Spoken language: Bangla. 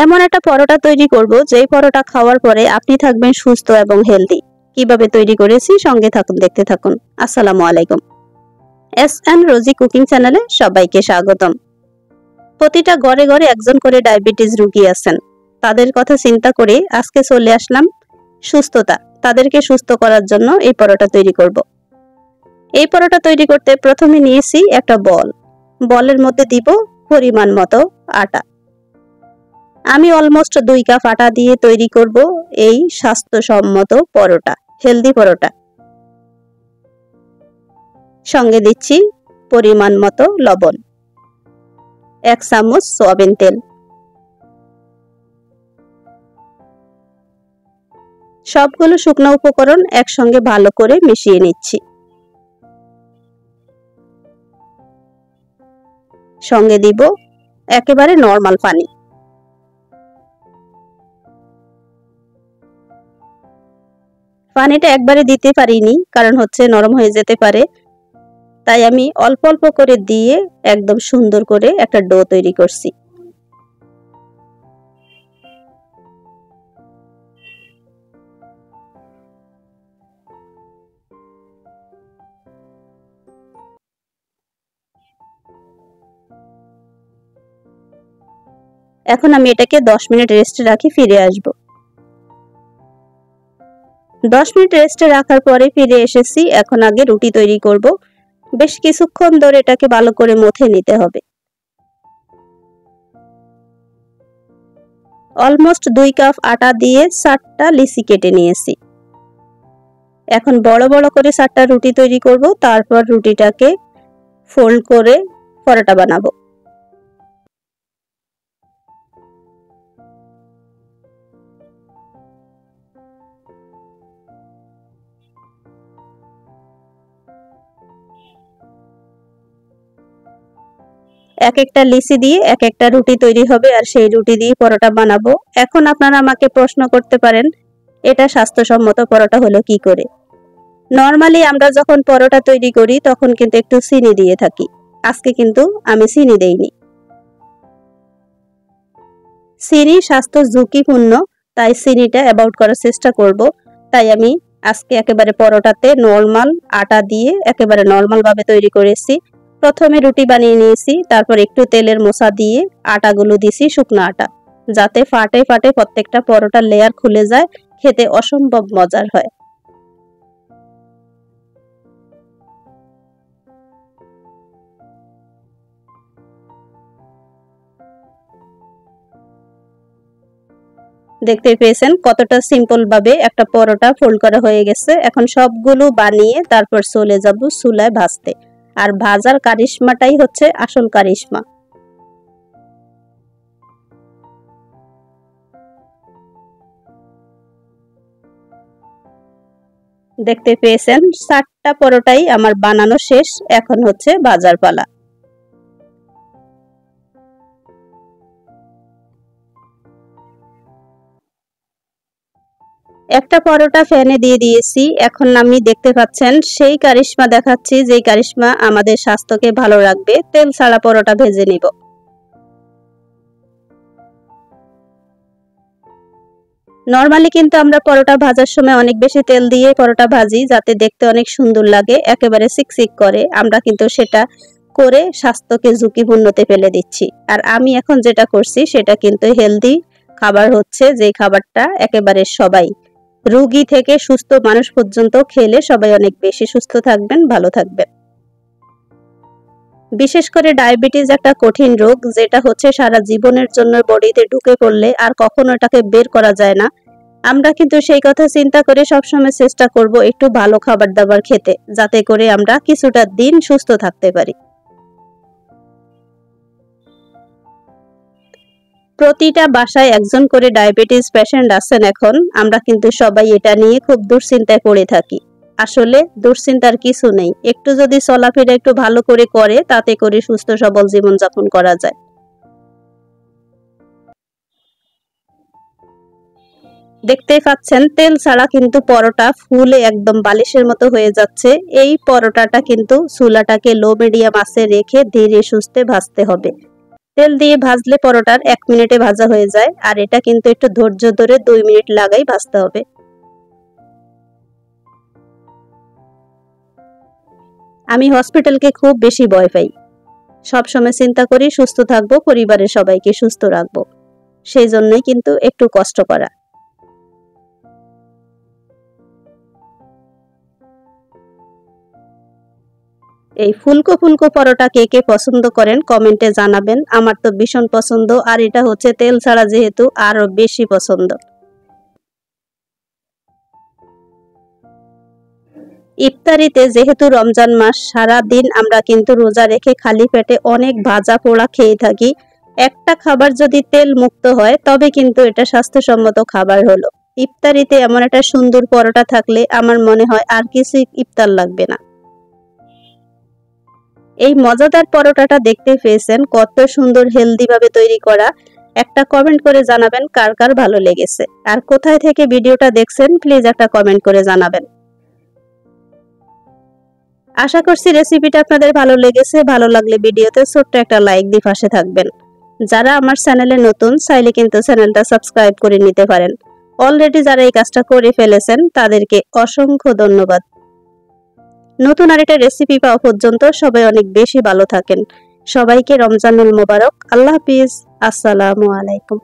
এমন একটা পরোটা তৈরি করব যেই পরোটা খাওয়ার পরে আপনি থাকবেন সুস্থ এবং হেলদি। কিভাবে তৈরি করেছি সঙ্গে থাকুন, দেখতে থাকুন। আসসালামু আলাইকুম। এস রোজি কুকিং চ্যানেলে সবাইকে স্বাগতম। প্রতিটা ঘরে ঘরে একজন করে ডায়াবেটিস রোগী আছেন। তাদের কথা চিন্তা করে আজকে চলে আসলাম সুস্থতা, তাদেরকে সুস্থ করার জন্য এই পরোটা তৈরি করব। এই পরোটা তৈরি করতে প্রথমে নিয়েছি একটা বলের মধ্যে দিব পরিমাণ মতো আটা। আমি অলমোস্ট 2 কাপ আটা দিয়ে তৈরি করব এই স্বাস্থ্যসম্মত পরোটা, হেলদি পরোটা। সঙ্গে দিচ্ছি পরিমাণ মতো লবণ, 1 চামচ সয়াবিন তেল। সবগুলো শুকনো উপকরণ একসঙ্গে ভালো করে মিশিয়ে নিচ্ছি। সঙ্গে দিব একেবারে নরমাল পানি। পানিটা একবারে দিতে পারিনি, কারণ হচ্ছে নরম হয়ে যেতে পারে, তাই আমি অল্প অল্প করে দিয়ে একদম সুন্দর করে একটা ডো তৈরি করছি। এখন আমি এটাকে 10 মিনিট রেস্টে রাখি, ফিরে আসব। 10 মিনিট রেস্টে রাখার পরে ফিরে এসেছি। এখন আগে রুটি তৈরি করব। বেশ কিছুক্ষণ ধরে এটাকে ভালো করে মথে নিতে হবে। অলমোস্ট 2 কাপ আটা দিয়ে 7টা লিচি কেটে নিয়েছি। এখন বড় বড় করে 7টা রুটি তৈরি করব, তারপর রুটিটাকে ফোল্ড করে পরোটা বানাবো। এক একটা লিচি দিয়ে এক একটা রুটি তৈরি হবে, আর সেই রুটি দিয়ে পরোটা বানাবো। এখন আপনারা আমাকে প্রশ্ন করতে পারেন, এটা স্বাস্থ্যসম্মত পরোটা হলো কি করে? নরমালি আমরা যখন পরোটা তৈরি করি তখন কিন্তু একটু চিনি দিয়ে থাকি। আজকে কিন্তু আমি চিনি দেইনি। চিনি স্বাস্থ্য ঝুঁকিপূর্ণ, তাই চিনিটা অ্যাভয়েড করার চেষ্টা করব। তাই আমি আজকে একেবারে পরোটাতে নরমাল আটা দিয়ে একেবারে নরমাল ভাবে তৈরি করেছি। প্রথমে রুটি বানিয়ে নিয়েছি, তারপর একটু তেলের মোছা দিয়ে আটাগুলো দিছি শুকনো আটা, যাতে ফাটে ফাটে প্রত্যেকটা পরোটার লেয়ার খুলে যায়, খেতে অসম্ভব মজার হয়। দেখতে পেয়েছেন কতটা সিম্পল ভাবে একটা পরোটা ফোল্ড করা হয়ে গেছে। এখন সবগুলো বানিয়ে তারপর চলে যাব চুলায় ভাজতে। আর ভাজার কারিশমাটাই হচ্ছে আসল কারিশমা। দেখতে পেয়েছেন 7টা পরোটাই আমার বানানো শেষ। এখন হচ্ছে ভাজার পালা। একটা পরোটা ফ্যানে দিয়ে দিয়েছি। এখন আমি দেখতে পাচ্ছেন সেই কারিশমা দেখাচ্ছি, যেই কারিশমা আমাদের স্বাস্থ্যকে ভালো রাখবে। তেল ছাড়া পরোটা ভেজে নিব। নরমালি কিন্তু আমরা পরোটা ভাজার সময় অনেক বেশি তেল দিয়ে পরোটা ভাজি, যাতে দেখতে অনেক সুন্দর লাগে, একেবারে সিকসিক করে। আমরা কিন্তু সেটা করে স্বাস্থ্যকে ঝুঁকিপূর্ণতে ফেলে দিচ্ছি। আর আমি এখন যেটা করছি সেটা কিন্তু হেলদি খাবার হচ্ছে, যে খাবারটা একেবারে সবাই, রোগী থেকে সুস্থ মানুষ পর্যন্ত খেলে সবাই অনেক বেশি সুস্থ থাকবেন, ভালো থাকবেন। বিশেষ করে ডায়াবেটিস একটা কঠিন রোগ, যেটা হচ্ছে সারা জীবনের জন্য বডিতে ঢুকে পড়লে আর কখনো এটাকে বের করা যায় না। আমরা কিন্তু সেই কথা চিন্তা করে সবসময় চেষ্টা করব একটু ভালো খাবার দাবার খেতে, যাতে করে আমরা কিছুটা দিন সুস্থ থাকতে পারি। প্রতিটা বাসায় একজন করে ডায়াবেটিস পেশেন্ট আছেন এখন। আমরা কিন্তু সবাই এটা নিয়ে খুব দুশ্চিন্তায় পড়ে থাকি। আসলে দুশ্চিন্তার কিছু নেই, একটু যদি চলাফেরা একটু ভালো করে তাতে করে সুস্থ সবল জীবনযাপন করা যায়। দেখতেই পাচ্ছেন তেল ছাড়া কিন্তু পরোটা ফুলে একদম বালিশের মতো হয়ে যাচ্ছে। এই পরোটাটা কিন্তু চুলাটাকে লো মিডিয়াম আঁচে রেখে ধীরে সুস্থে ভাজতে হবে। তেল দিয়ে ভাজলে পরোটার 1 মিনিটে ভাজা হয়ে যায়, আর এটা কিন্তু একটু ধৈর্য ধরে 2 মিনিট লাগাই ভাজতে হবে। আমি হসপিটালকে খুব বেশি ভয় পাই। সবসময় চিন্তা করি সুস্থ থাকবো, পরিবারের সবাইকে সুস্থ রাখবো। সেই জন্যই কিন্তু একটু কষ্ট করা। এই ফুলকো ফুলকো পরোটা কে কে পছন্দ করেন কমেন্টে জানাবেন। আমার তো ভীষণ পছন্দ, আর এটা হচ্ছে তেল ছাড়া যেহেতু আরো বেশি পছন্দ। ইফতারিতে যেহেতু রমজান মাস, সারা দিন আমরা কিন্তু রোজা রেখে খালি পেটে অনেক ভাজা পোড়া খেয়ে থাকি। একটা খাবার যদি তেল মুক্ত হয় তবে কিন্তু এটা স্বাস্থ্যসম্মত খাবার হলো। ইফতারিতে এমন একটা সুন্দর পরোটা থাকলে আমার মনে হয় আর কিছু ইফতার লাগবে না। এই মজাদার পরোটাটা দেখতে পেয়েছেন কত সুন্দর হেলদি ভাবে তৈরি করা। একটা কমেন্ট করে জানাবেন কার কার ভালো লেগেছে, আর কোথায় থেকে ভিডিওটা দেখছেন প্লিজ একটা কমেন্ট করে জানাবেন। আশা করছি রেসিপিটা আপনাদের ভালো লেগেছে। ভালো লাগলে ভিডিওতে ছোট্ট একটা লাইক দিয়ে পাশে থাকবেন। যারা আমার চ্যানেলে নতুন চাইলে কিন্তু চ্যানেলটা সাবস্ক্রাইব করে নিতে পারেন। অলরেডি যারা এই কাজটা করে ফেলেছেন তাদেরকে অসংখ্য ধন্যবাদ। নতুন আরেকটা রেসিপি পাওয়া পর্যন্ত সবাই অনেক বেশি ভালো থাকেন। সবাইকে রমজানুল মোবারক। আল্লাহ হাফিজ। আসসালামু আলাইকুম।